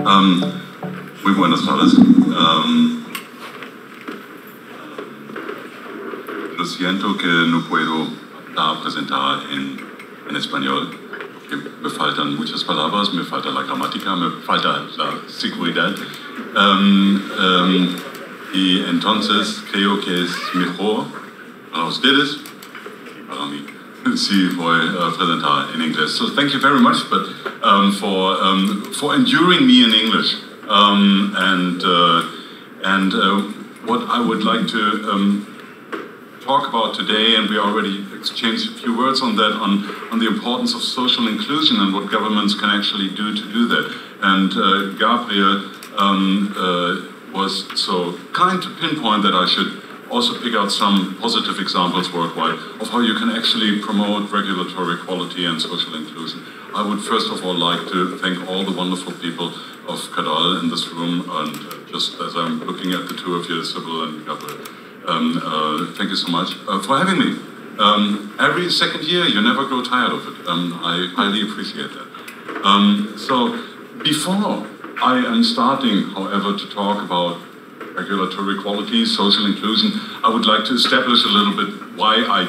Muy buenas tardes. Lo siento que no puedo presentar en español, porque me faltan muchas palabras, me falta la gramática, me falta la seguridad. Y entonces creo que es mejor para ustedes, para mí, si voy a presentar en inglés. So thank you very much, but for enduring me in English. What I would like to talk about today, and we already exchanged a few words on that, on the importance of social inclusion and what governments can actually do to do that. And Gabriel was so kind to pinpoint that I should also pick out some positive examples worldwide of how you can actually promote regulatory equality and social inclusion. I would first of all like to thank all the wonderful people of Kadal in this room, and just as I'm looking at the two of you, Sybil and Gabriel, thank you so much for having me. Every second year, you never grow tired of it. I highly appreciate that. So before I am starting, however, to talk about regulatory equality, social inclusion, I would like to establish a little bit why I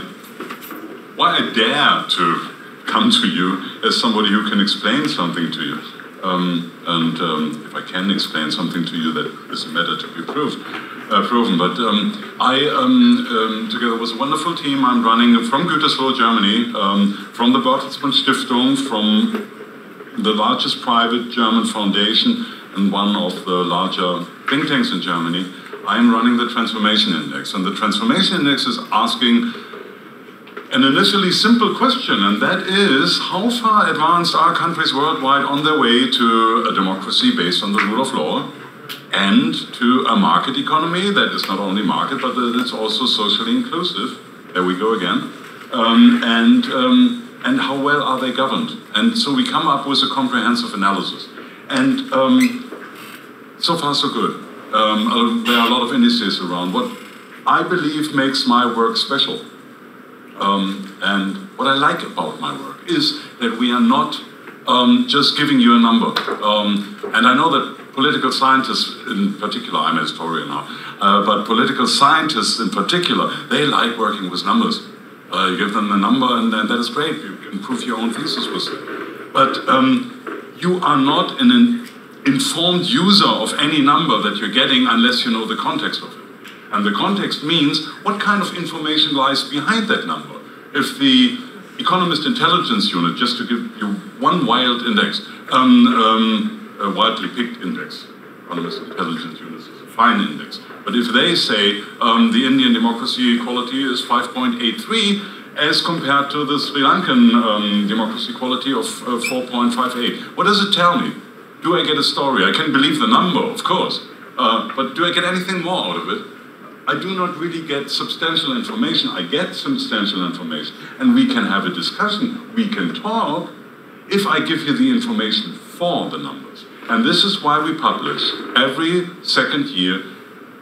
dare to come to you as somebody who can explain something to you. If I can explain something to you, that is a matter to be proven. But I, together with a wonderful team, I'm running from Gütersloh, Germany, from the Bertelsmann Stiftung, from the largest private German foundation and one of the larger think tanks in Germany. I'm running the Transformation Index, and the Transformation Index is asking an initially simple question, and that is, how far advanced are countries worldwide on their way to a democracy based on the rule of law and to a market economy that is not only market, but that it's also socially inclusive? There we go again. And how well are they governed? And so we come up with a comprehensive analysis. And so far so good. There are a lot of indices around. What I believe makes my work special, and what I like about my work, is that we are not just giving you a number. And I know that political scientists in particular, I'm a historian now, but political scientists in particular, they like working with numbers. You give them a number and then that is great, you can prove your own thesis with it. But you are not an informed user of any number that you're getting unless you know the context of it. And the context means what kind of information lies behind that number. If the Economist Intelligence Unit, just to give you one wild index, a widely picked index, Economist Intelligence Unit is a fine index, but if they say the Indian democracy equality is 5.83 as compared to the Sri Lankan democracy equality of 4.58, what does it tell me? Do I get a story? I can believe the number, of course, but do I get anything more out of it? I do not really get substantial information. I get substantial information, and we can have a discussion. We can talk if I give you the information for the numbers. And this is why we publish every second year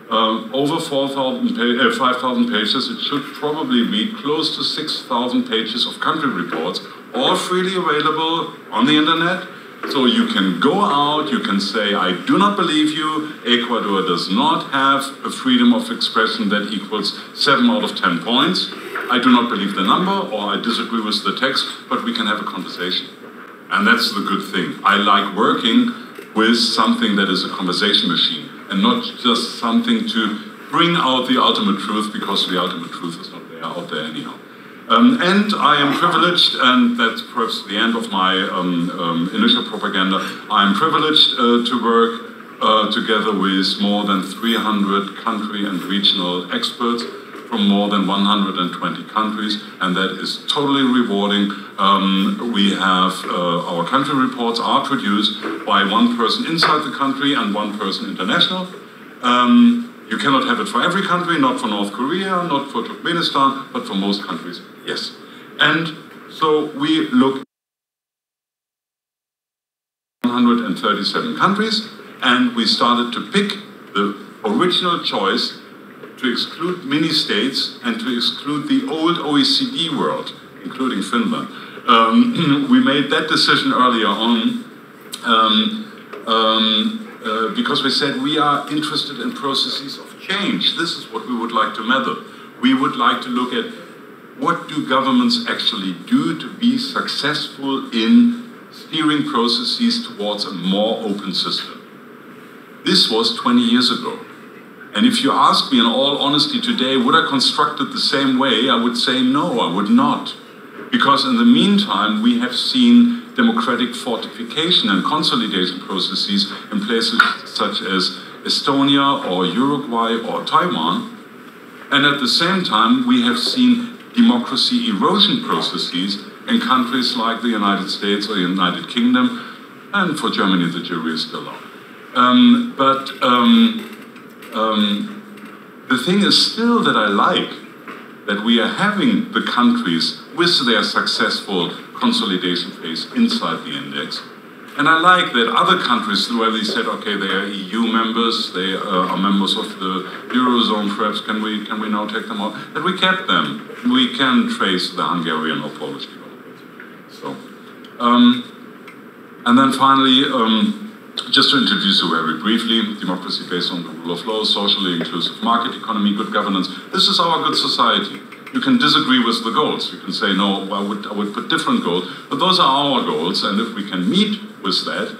over 5,000 pages. It should probably be close to 6,000 pages of country reports, all freely available on the internet. So you can go out, you can say, I do not believe you, Ecuador does not have a freedom of expression that equals 7 out of 10 points. I do not believe the number, or I disagree with the text, but we can have a conversation. And that's the good thing. I like working with something that is a conversation machine, and not just something to bring out the ultimate truth, because the ultimate truth is not out there anyhow. And I am privileged, and that's perhaps the end of my initial propaganda, I'm privileged to work together with more than 300 country and regional experts from more than 120 countries, and that is totally rewarding. We have, our country reports are produced by one person inside the country and one person international. You cannot have it for every country, not for North Korea, not for Turkmenistan, but for most countries, yes. And so we look at 137 countries, and we started to pick the original choice to exclude mini-states and to exclude the old OECD world, including Finland. We made that decision earlier on because we said we are interested in processes of change. This is what we would like to measure. We would like to look at what do governments actually do to be successful in steering processes towards a more open system. This was 20 years ago. And if you ask me in all honesty today, would I construct it the same way? I would say no, I would not. Because in the meantime, we have seen democratic fortification and consolidation processes in places such as Estonia or Uruguay or Taiwan. And at the same time, we have seen democracy erosion processes in countries like the United States or the United Kingdom, and for Germany, the jury is still out. The thing is still that I like that we are having the countries with their successful consolidation phase inside the index. And I like that other countries, where they said, okay, they are EU members, they are members of the Eurozone, perhaps can we now take them out? That we kept them. We can trace the Hungarian or Polish development. So, and then finally, just to introduce you very briefly, democracy based on the rule of law, socially inclusive market economy, good governance. This is our good society. You can disagree with the goals. You can say, no, I would put different goals, but those are our goals, and if we can meet with that,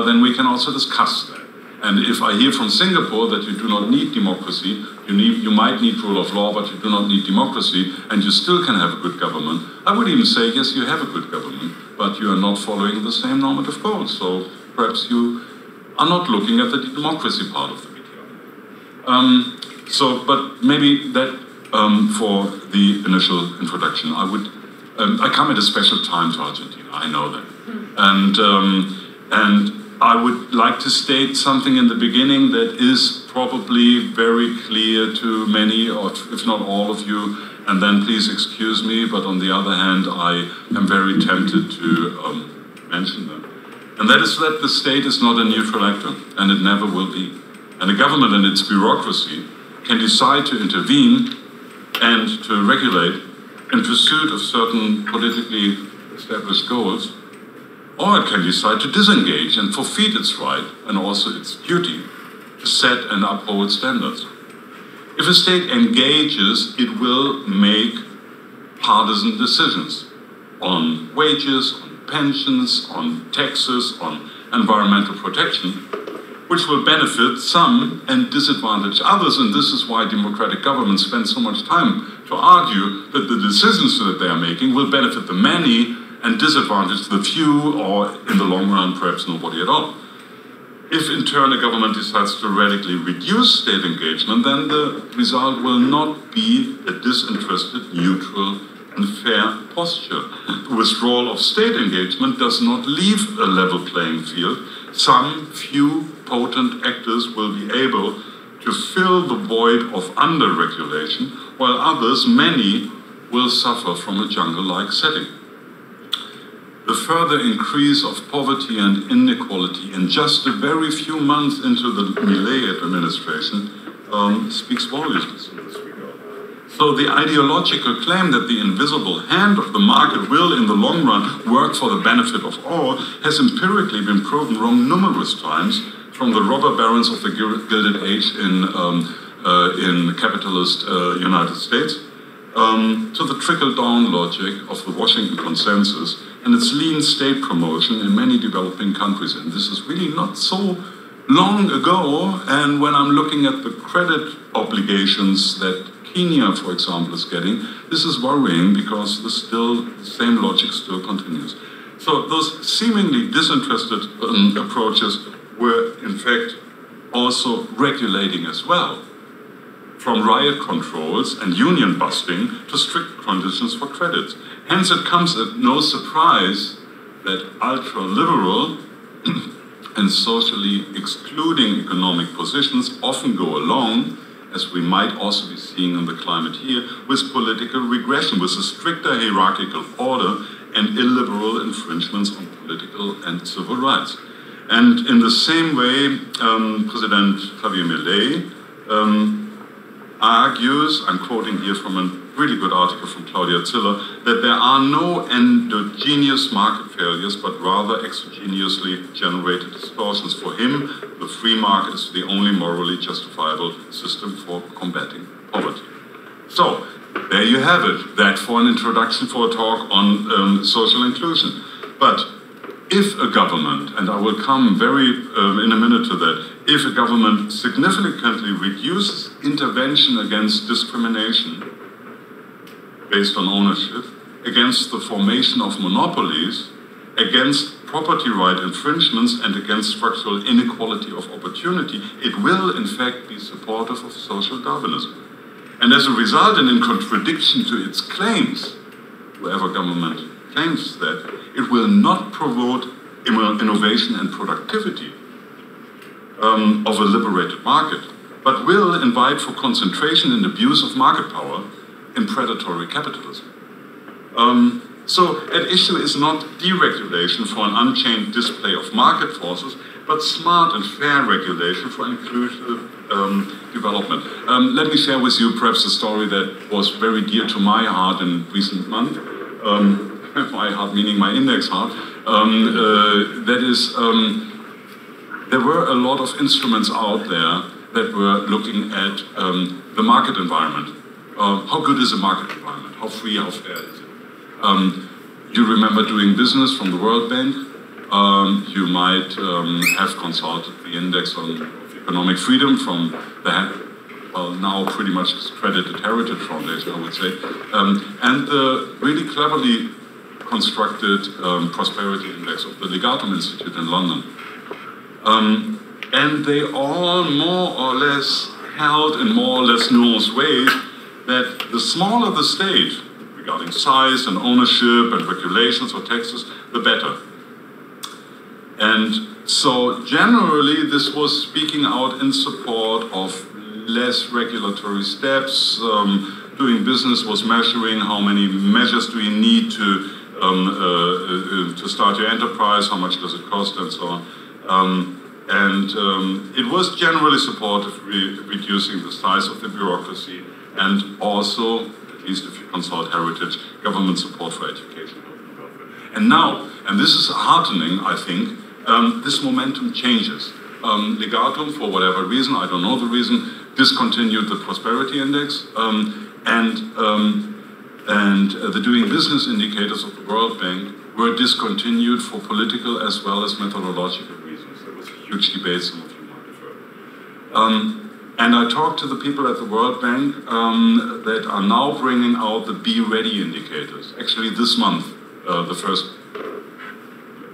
then we can also discuss that. And if I hear from Singapore that you do not need democracy, you might need rule of law, but you do not need democracy, and you still can have a good government, I would even say, yes, you have a good government, but you are not following the same normative goals. So perhaps you are not looking at the democracy part of the BTI. But maybe that for the initial introduction. I come at a special time to Argentina, I know that. And I would like to state something in the beginning that is probably very clear to many, or if not all of you, and then please excuse me, but on the other hand, I am very tempted to mention them. And that is that the state is not a neutral actor, and it never will be. And the government and its bureaucracy can decide to intervene and to regulate in pursuit of certain politically established goals, or it can decide to disengage and forfeit its right and also its duty to set and uphold standards. If a state engages, it will make partisan decisions on wages, on pensions, on taxes, on environmental protection, which will benefit some and disadvantage others. And this is why democratic governments spend so much time to argue that the decisions that they are making will benefit the many and disadvantage the few, or in the long run, perhaps nobody at all. If in turn a government decides to radically reduce state engagement, then the result will not be a disinterested, neutral, and fair posture. The withdrawal of state engagement does not leave a level playing field. Some few potent actors will be able to fill the void of under-regulation, while others, many, will suffer from a jungle-like setting. The further increase of poverty and inequality in just a very few months into the Milei administration speaks volumes in this regard. So the ideological claim that the invisible hand of the market will, in the long run, work for the benefit of all has empirically been proven wrong numerous times, from the robber barons of the Gilded Age in capitalist United States to the trickle-down logic of the Washington Consensus and its lean state promotion in many developing countries. And this is really not so long ago. And when I'm looking at the credit obligations that Kenya, for example, is getting, this is worrying because the same logic still continues. So those seemingly disinterested approaches were in fact also regulating as well, from riot controls and union busting to strict conditions for credits. Hence it comes at no surprise that ultra-liberal and socially excluding economic positions often go along, as we might also be seeing in the climate here, with political regression, with a stricter hierarchical order and illiberal infringements on political and civil rights. And in the same way, President Javier Milei argues, I'm quoting here from a really good article from Claudia Ziller, that there are no endogenous market failures, but rather exogenously generated distortions. For him, the free market is the only morally justifiable system for combating poverty. So, there you have it. That for an introduction for a talk on social inclusion. But if a government, and I will come in a minute to that, if a government significantly reduces intervention against discrimination based on ownership, against the formation of monopolies, against property right infringements, and against structural inequality of opportunity, it will in fact be supportive of social Darwinism. And as a result, and in contradiction to its claims, whoever government claims that, it will not promote innovation and productivity of a liberated market, but will invite for concentration and abuse of market power in predatory capitalism. So at issue is not deregulation for an unchained display of market forces, but smart and fair regulation for inclusive development. Let me share with you perhaps a story that was very dear to my heart in recent months. My heart meaning my index heart. That is, there were a lot of instruments out there that were looking at the market environment. How good is a market environment? How free, how fair is it? You remember doing business from the World Bank. You might have consulted the Index of Economic Freedom from the now pretty much discredited Heritage Foundation, I would say, and the really cleverly constructed Prosperity Index of the Legatum Institute in London. And they all more or less held in more or less nuanced ways that the smaller the state, regarding size and ownership and regulations or taxes, the better. And so generally this was speaking out in support of less regulatory steps. Doing business was measuring how many measures do you need to start your enterprise, how much does it cost, and so on. It was generally supportive reducing the size of the bureaucracy, and also, at least if you consult Heritage, government support for education. And now, and this is heartening, I think, this momentum changes. Legatum, for whatever reason, I don't know the reason, discontinued the Prosperity Index, and the doing business indicators of the World Bank were discontinued for political as well as methodological reasons. There was a huge debate, some of you might have heard. And I talked to the people at the World Bank that are now bringing out the Be Ready indicators. Actually this month, the first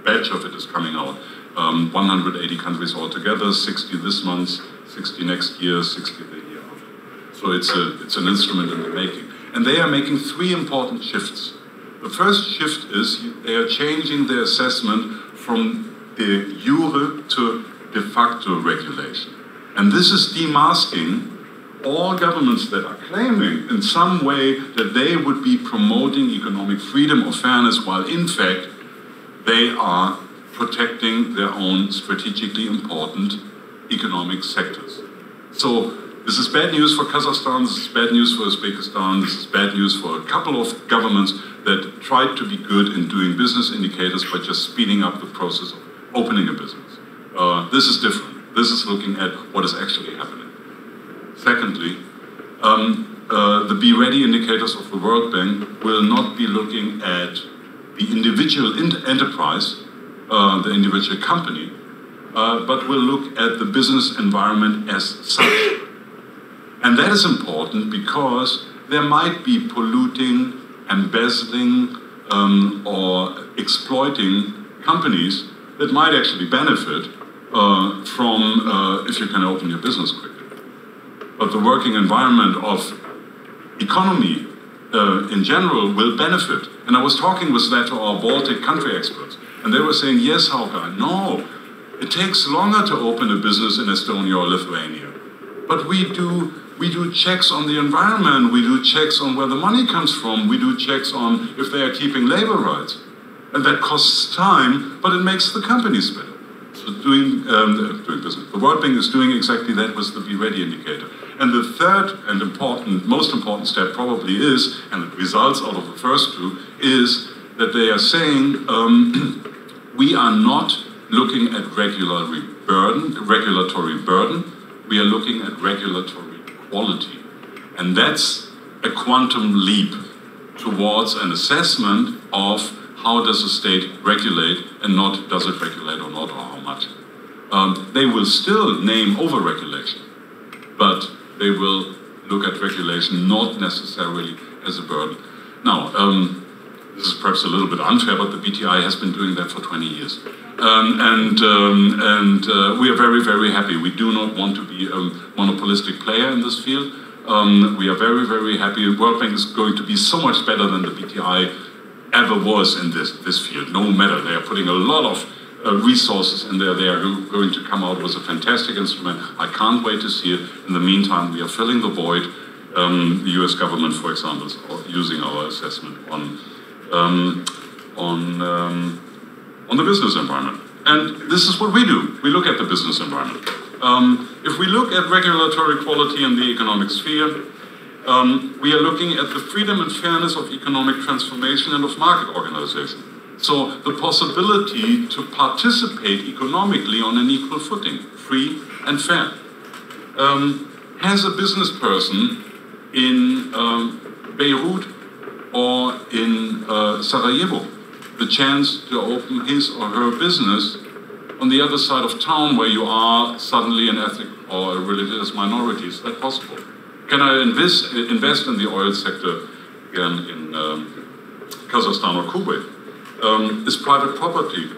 batch of it is coming out. 180 countries altogether, 60 this month, 60 next year, 60 the year after. So it's an instrument in the making. And they are making three important shifts. The first shift is they are changing their assessment from de jure to de facto regulation. And this is demasking all governments that are claiming in some way that they would be promoting economic freedom or fairness, while in fact they are protecting their own strategically important economic sectors. So this is bad news for Kazakhstan, this is bad news for Uzbekistan, this is bad news for a couple of governments that tried to be good in doing business indicators by just speeding up the process of opening a business. This is different. This is looking at what is actually happening. Secondly, the Be Ready indicators of the World Bank will not be looking at the individual enterprise, the individual company, but will look at the business environment as such. And that is important because there might be polluting, embezzling, or exploiting companies that might actually benefit from if you can open your business quickly. But the working environment of economy in general will benefit. And I was talking with that to our Baltic country experts, and they were saying, yes, Hauke, no, it takes longer to open a business in Estonia or Lithuania. But we do checks on the environment, we do checks on where the money comes from, we do checks on if they are keeping labor rights. And that costs time, but it makes the companies better. So doing business. The World Bank is doing exactly that with the Be Ready indicator. And the third and most important step probably is, and it results out of the first two, is that they are saying we are not looking at regulatory burden, we are looking at regulatory quality. And that's a quantum leap towards an assessment of how does a state regulate and not does it regulate or not, or how much. They will still name over-regulation, but they will look at regulation not necessarily as a burden. Now, this is perhaps a little bit unfair, but the BTI has been doing that for 20 years. We are very, very happy. We do not want to be a monopolistic player in this field. We are very, very happy. The World Bank is going to be so much better than the BTI ever was in this field. No matter, they are putting a lot of resources in there. They are going to come out with a fantastic instrument. I can't wait to see it. In the meantime, we are filling the void. The US government, for example, is using our assessment on the business environment. And this is what we do. We look at the business environment. If we look at regulatory quality in the economic sphere, we are looking at the freedom and fairness of economic transformation and of market organization. So the possibility to participate economically on an equal footing, free and fair. Has a business person in Beirut or in Sarajevo the chance to open his or her business on the other side of town where you are suddenly an ethnic or a religious minority? Is that possible? Can I invest in the oil sector again in Kazakhstan or Kuwait? Is private property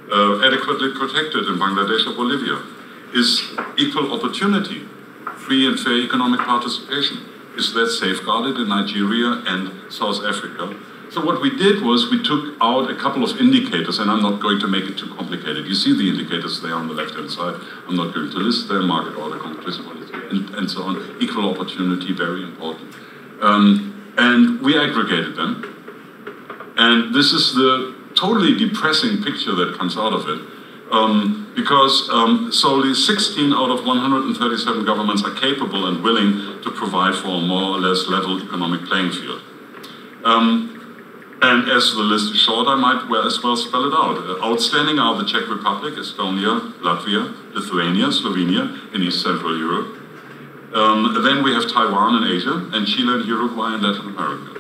adequately protected in Bangladesh or Bolivia? Is equal opportunity, free and fair economic participation, is that safeguarded in Nigeria and South Africa? So what we did was we took out a couple of indicators, and I'm not going to make it too complicated. You see the indicators there on the left-hand side. I'm not going to list them, market order, competition policy, and so on. Equal opportunity, very important. And we aggregated them. And this is the totally depressing picture that comes out of it. Because solely 16 out of 137 governments are capable and willing to provide for a more or less level economic playing field. And as the list is short, I might as well spell it out. Outstanding are the Czech Republic, Estonia, Latvia, Lithuania, Slovenia in East Central Europe. Then we have Taiwan in Asia, and Chile and Uruguay in Latin America.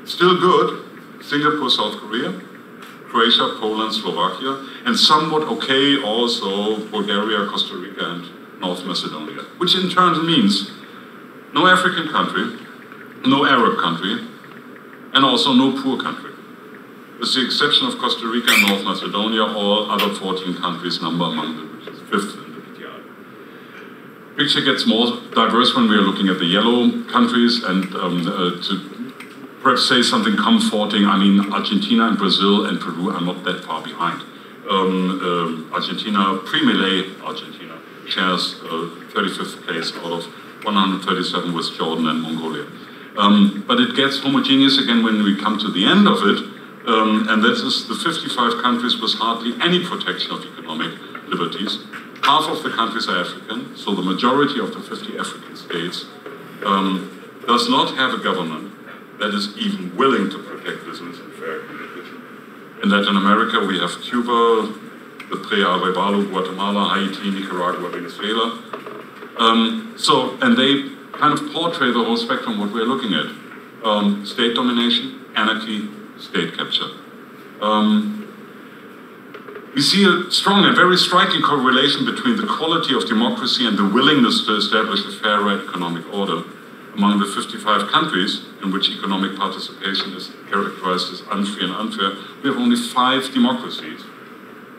Still good, Singapore, South Korea, Croatia, Poland, Slovakia, and somewhat okay also Bulgaria, Costa Rica, and North Macedonia, which in turn means no African country, no Arab country, and also no poor country. With the exception of Costa Rica and North Macedonia, all other 14 countries number among the fifth in the BTI. Picture gets more diverse when we are looking at the yellow countries, and to perhaps say something comforting, I mean, Argentina and Brazil and Peru are not that far behind. Argentina, pre-Millet Argentina, shares 35th place out of 137 with Jordan and Mongolia. But it gets homogeneous again when we come to the end of it, and that is the 55 countries with hardly any protection of economic liberties. Half of the countries are African, so the majority of the 50 African states does not have a government that is even willing to protect business and fair competition. In Latin America, we have Cuba, the pre-Arevalo, Guatemala, Haiti, Nicaragua, Venezuela. And they kind of portray the whole spectrum what we're looking at. State domination, anarchy, state capture. We see a strong and very striking correlation between the quality of democracy and the willingness to establish a fair economic order. Among the 55 countries in which economic participation is characterized as unfree and unfair, we have only 5 democracies.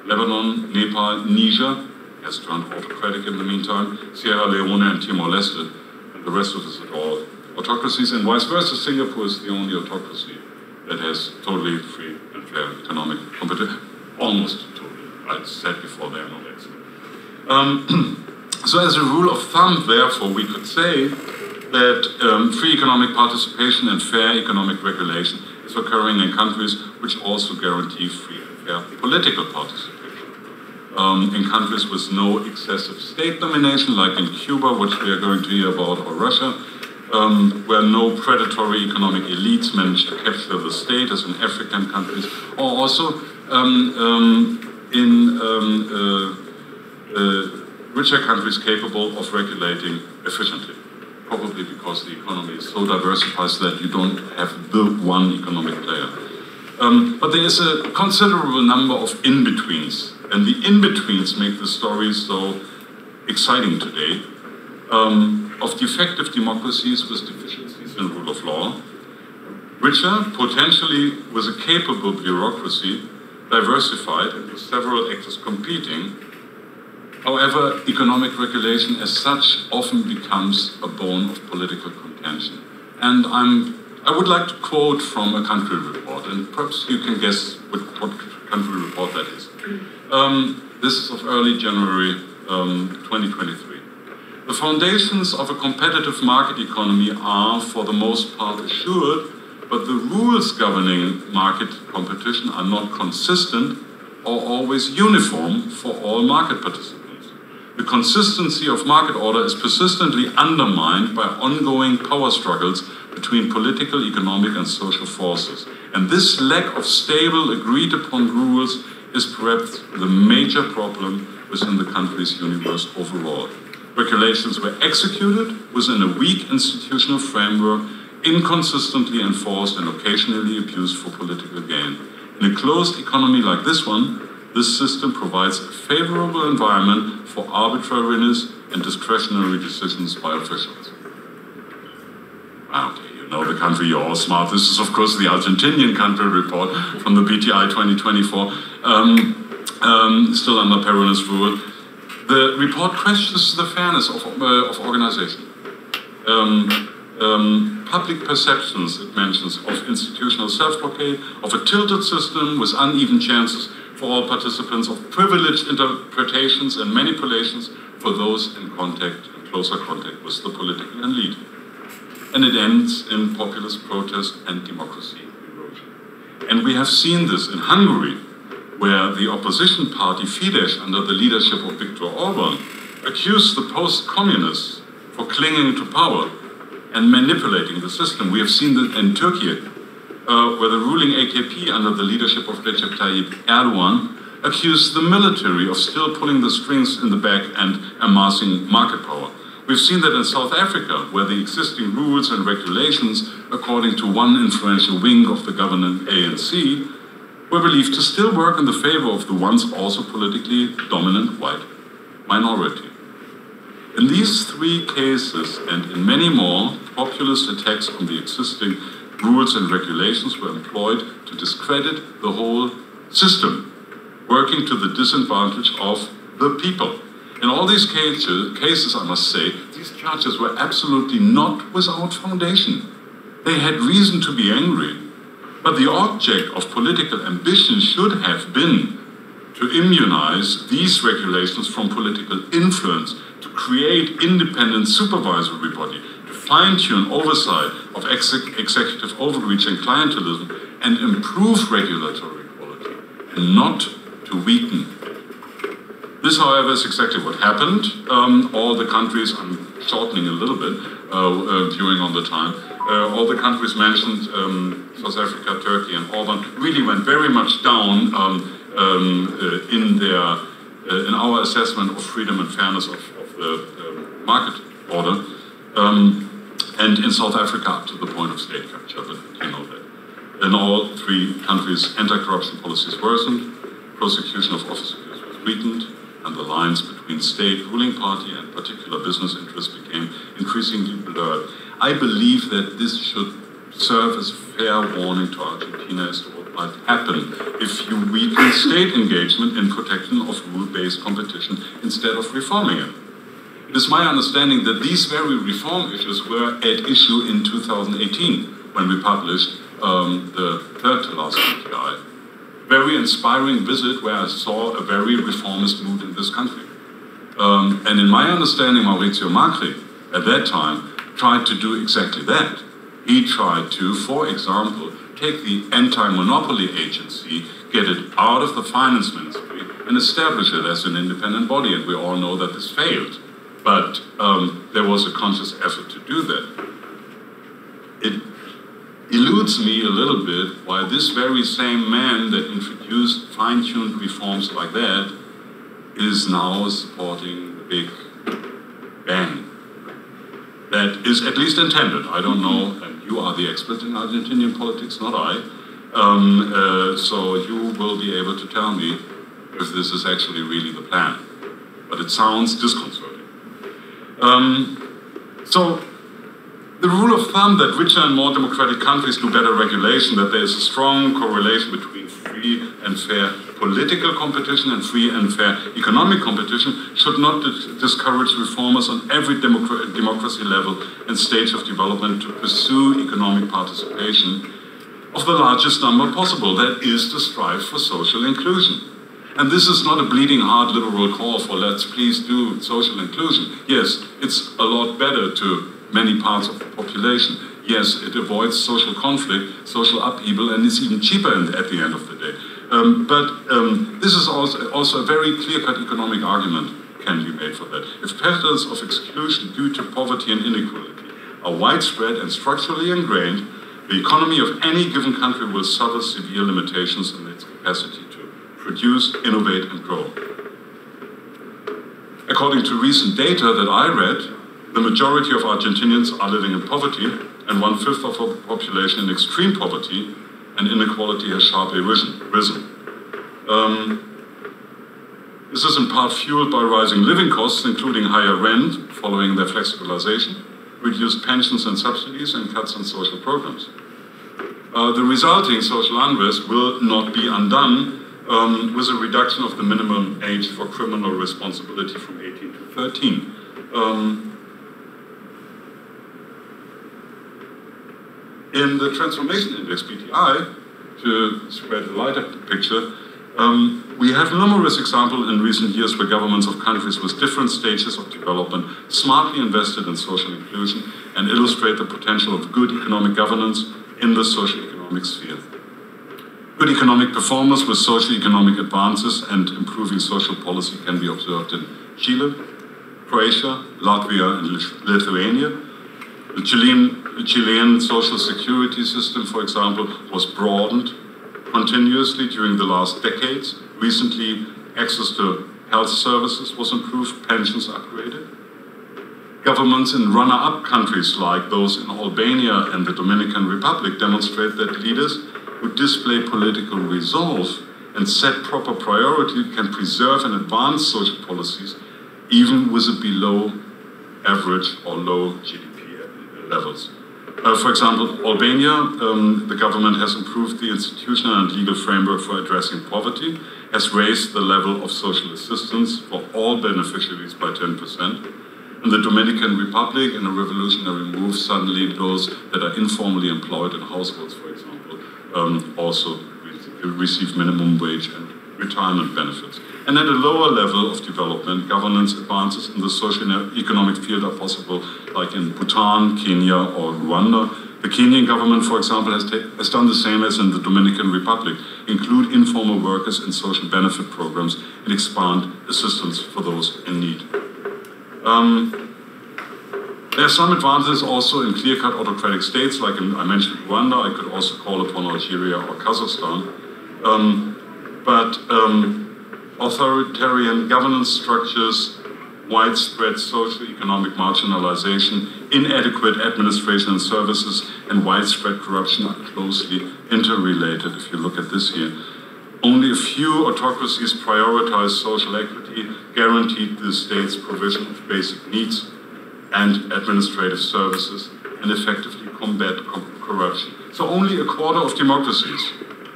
Lebanon, Nepal, Niger has turned autocratic in the meantime, Sierra Leone and Timor-Leste, and the rest of us are all autocracies, and vice versa. Singapore is the only autocracy that has totally free and fair economic competition. Almost totally. I said before, there are no ways. So as a rule of thumb, therefore, we could say that free economic participation and fair economic regulation is occurring in countries which also guarantee free and fair political participation. in countries with no excessive state domination, like in Cuba, which we are going to hear about, or Russia, where no predatory economic elites manage to capture the state, as in African countries, or also in richer countries capable of regulating efficiently. Probably because the economy is so diversified that you don't have the one economic player. But there is a considerable number of in-betweens, and the in-betweens make the story so exciting today, of defective democracies with deficiencies in rule of law, richer, potentially with a capable bureaucracy, diversified and with several actors competing. However, economic regulation as such often becomes a bone of political contention. And I would like to quote from a country report, and perhaps you can guess what country report that is. This is of early January 2023. The foundations of a competitive market economy are, for the most part, assured, but the rules governing market competition are not consistent or always uniform for all market participants. The consistency of market order is persistently undermined by ongoing power struggles between political, economic, and social forces. And this lack of stable, agreed-upon rules is perhaps the major problem within the country's universe overall. Regulations were executed within a weak institutional framework, inconsistently enforced and occasionally abused for political gain. In a closed economy like this one, this system provides a favorable environment for arbitrariness and discretionary decisions by officials. Okay, you know the country, you're all smart. This is, of course, the Argentinian country report from the BTI 2024, still under Peronist rule. The report questions the fairness of organization. Public perceptions, it mentions, of institutional self-blockade, of a tilted system with uneven chances for all participants, of privileged interpretations and manipulations for those in closer contact with the political elite. And it ends in populist protest and democracy erosion. And we have seen this in Hungary, where the opposition party Fidesz, under the leadership of Viktor Orban, accused the post-communists for clinging to power and manipulating the system. We have seen that in Turkey, where the ruling AKP, under the leadership of Recep Tayyip Erdogan, accused the military of still pulling the strings in the back and amassing market power. We've seen that in South Africa, where the existing rules and regulations, according to one influential wing of the governing ANC, were believed to still work in the favor of the once also politically dominant white minority. In these three cases, and in many more, populist attacks on the existing rules and regulations were employed to discredit the whole system, working to the disadvantage of the people. In all these cases, I must say, these charges were absolutely not without foundation. They had reason to be angry. But the object of political ambition should have been to immunize these regulations from political influence, to create independent supervisory body, to fine-tune oversight of executive overreach and clientelism, and improve regulatory quality, and not to weaken. This, however, is exactly what happened. All the countries, I'm shortening a little bit, viewing on the time, all the countries mentioned, South Africa, Turkey, and Orban, really went very much down in our assessment of freedom and fairness of the market order, and in South Africa up to the point of state capture, but you know that. In all three countries, anti-corruption policies worsened, prosecution of office abuse was weakened, and the lines between state, ruling party, and particular business interests became increasingly blurred. I believe that this should serve as a fair warning to Argentina as to what might happen if you weaken state engagement in protection of rule-based competition instead of reforming it. It is my understanding that these very reform issues were at issue in 2018 when we published the third to last BTI. Very inspiring visit where I saw a very reformist mood in this country. And in my understanding, Maurizio Macri, at that time, tried to do exactly that. He tried to, for example, take the anti-monopoly agency, get it out of the finance ministry, and establish it as an independent body, and we all know that this failed. But there was a conscious effort to do that. It eludes me a little bit why this very same man that introduced fine-tuned reforms like that is now supporting the Big Bang. That is at least intended. I don't know, and you are the expert in Argentinian politics, not I. So you will be able to tell me if this is actually really the plan. But it sounds disconcerting. So the rule of thumb that richer and more democratic countries do better regulation, that there is a strong correlation between free and fair political competition and free and fair economic competition, should not discourage reformers on every democracy level and stage of development to pursue economic participation of the largest number possible. That is to strive for social inclusion. And this is not a bleeding heart liberal call for let's please do social inclusion. Yes, it's a lot better to many parts of the population. Yes, it avoids social conflict, social upheaval, and it's even cheaper at the end of the day. This is also a very clear-cut economic argument can be made for that. If patterns of exclusion due to poverty and inequality are widespread and structurally ingrained, the economy of any given country will suffer severe limitations in its capacity to produce, innovate, and grow. According to recent data that I read, the majority of Argentinians are living in poverty, and 1/5 of the population in extreme poverty, and inequality has sharply risen. This is in part fueled by rising living costs, including higher rent following their flexibilization, reduced pensions and subsidies, and cuts on social programs. The resulting social unrest will not be undone with a reduction of the minimum age for criminal responsibility from 18 to 13. In the Transformation Index, BTI, to spread a lighter picture, we have numerous examples in recent years where governments of countries with different stages of development smartly invested in social inclusion and illustrate the potential of good economic governance in the socio-economic sphere. Good economic performance with socio-economic advances and improving social policy can be observed in Chile, Croatia, Latvia, and Lithuania. The Chilean social security system, for example, was broadened continuously during the last decades. Recently, access to health services was improved, pensions upgraded. Governments in runner-up countries like those in Albania and the Dominican Republic demonstrate that leaders who display political resolve and set proper priority can preserve and advance social policies even with a below average or low GDP levels. For example, Albania, the government has improved the institutional and legal framework for addressing poverty, has raised the level of social assistance for all beneficiaries by 10%. In the Dominican Republic, in a revolutionary move, suddenly those that are informally employed in households, for example, also receive minimum wage and retirement benefits. And at a lower level of development, governance advances in the socio-economic field are possible, like in Bhutan, Kenya, or Rwanda. The Kenyan government, for example, has done the same as in the Dominican Republic, include informal workers in social benefit programs and expand assistance for those in need. There are some advantages also in clear-cut autocratic states, like I mentioned Rwanda. I could also call upon Algeria or Kazakhstan. Authoritarian governance structures, widespread socio-economic marginalization, inadequate administration and services, and widespread corruption are closely interrelated. If you look at this here, only a few autocracies prioritize social equity, guaranteed the state's provision of basic needs and administrative services, and effectively combat corruption. So only a quarter of democracies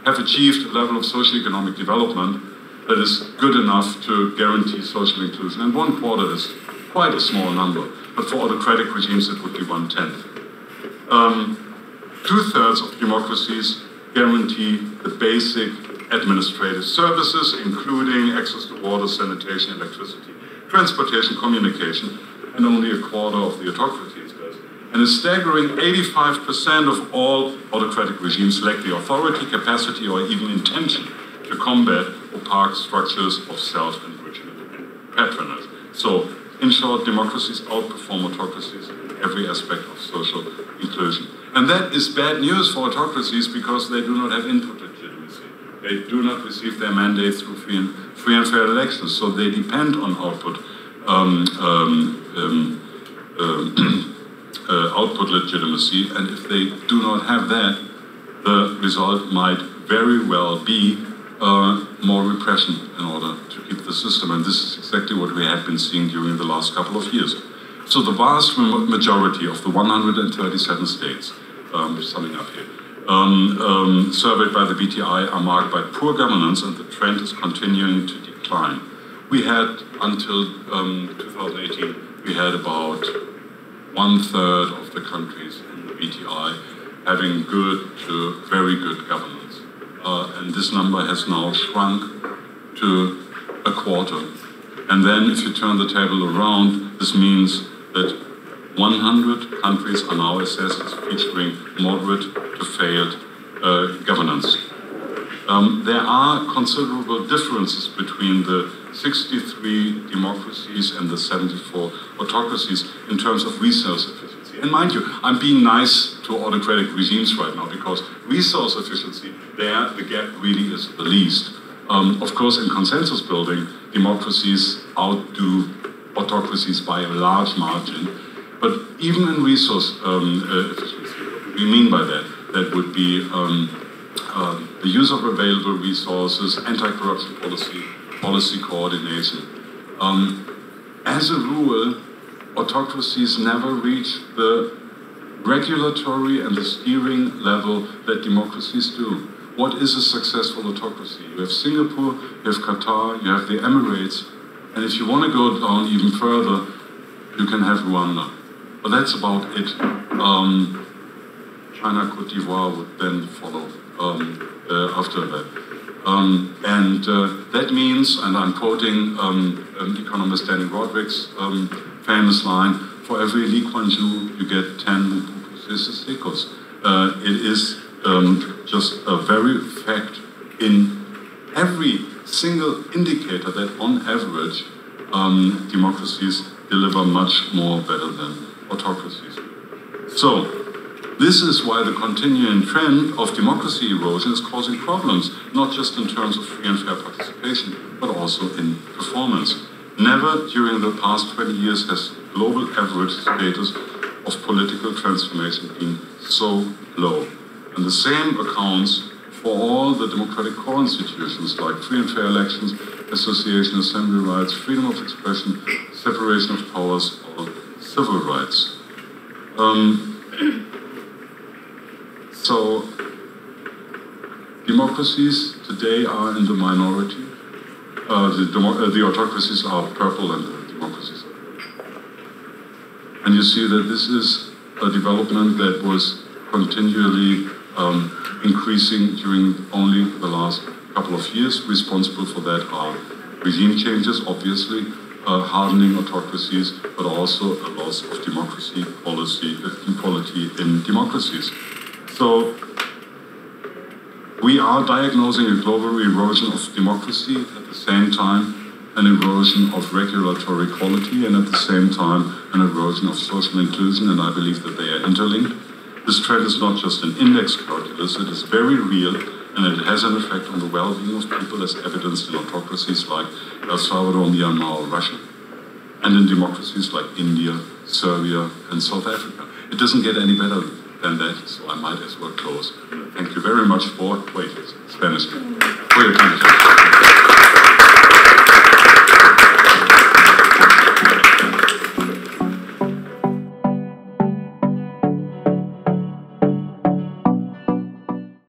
have achieved a level of socio-economic development that is good enough to guarantee social inclusion. And 1/4 is quite a small number, but for autocratic regimes it would be 1/10. 2/3 of democracies guarantee the basic administrative services, including access to water, sanitation, electricity, transportation, communication, and only a quarter of the autocracies does. And a staggering 85% of all autocratic regimes lack the authority, capacity, or even intention to combat opaque structures of self-enrichment and patronage. So, in short, democracies outperform autocracies in every aspect of social inclusion. And that is bad news for autocracies because they do not have input legitimacy. They do not receive their mandates through free and fair elections, so they depend on output output legitimacy, and if they do not have that, the result might very well be more repression in order to keep the system, and this is exactly what we have been seeing during the last couple of years. So the vast majority of the 137 states, summing up here, surveyed by the BTI are marked by poor governance, and the trend is continuing to decline. We had, until 2018, we had about 1/3 of the countries in the BTI having good to very good governance. And this number has now shrunk to a quarter. And then if you turn the table around, this means that 100 countries are now assessed as featuring moderate to failed governance. There are considerable differences between the 63 democracies and the 74 autocracies in terms of resource efficiency. And mind you, I'm being nice to autocratic regimes right now because resource efficiency, there the gap really is the least. Of course, in consensus building, democracies outdo autocracies by a large margin. But even in resource efficiency, what do we mean by that? That would be the use of available resources, anti-corruption policy coordination. As a rule, autocracies never reach the regulatory and the steering level that democracies do. What is a successful autocracy? You have Singapore, you have Qatar, you have the Emirates, and if you want to go down even further, you can have Rwanda. But that's about it. China, Côte d'Ivoire would then follow after that. That means, and I'm quoting economist Danny Roderick's famous line, for every Lee Kuan Yew, you get 10 Mobutu Sese Sekos. It is just a very fact in every single indicator that on average, democracies deliver much more better than autocracies. So, this is why the continuing trend of democracy erosion is causing problems, not just in terms of free and fair participation, but also in performance. Never during the past 20 years has global average status of political transformation been so low. And the same accounts for all the democratic core institutions like free and fair elections, association, assembly rights, freedom of expression, separation of powers, or civil rights. So, democracies today are in the minority. The autocracies are purple and the democracies are blue. And you see that this is a development that was continually increasing during only the last couple of years. Responsible for that are regime changes, obviously, hardening autocracies, but also a loss of democracy, equality in democracies. So we are diagnosing a global erosion of democracy, at the same time an erosion of regulatory quality, and at the same time an erosion of social inclusion, and I believe that they are interlinked. This trend is not just an index calculus, it is very real, and it has an effect on the well-being of people as evidenced in autocracies like El Salvador, Myanmar, or Russia, and in democracies like India, Serbia, and South Africa. It doesn't get any better than that, so I might as well close. Thank you very much for, Spanish, for your time.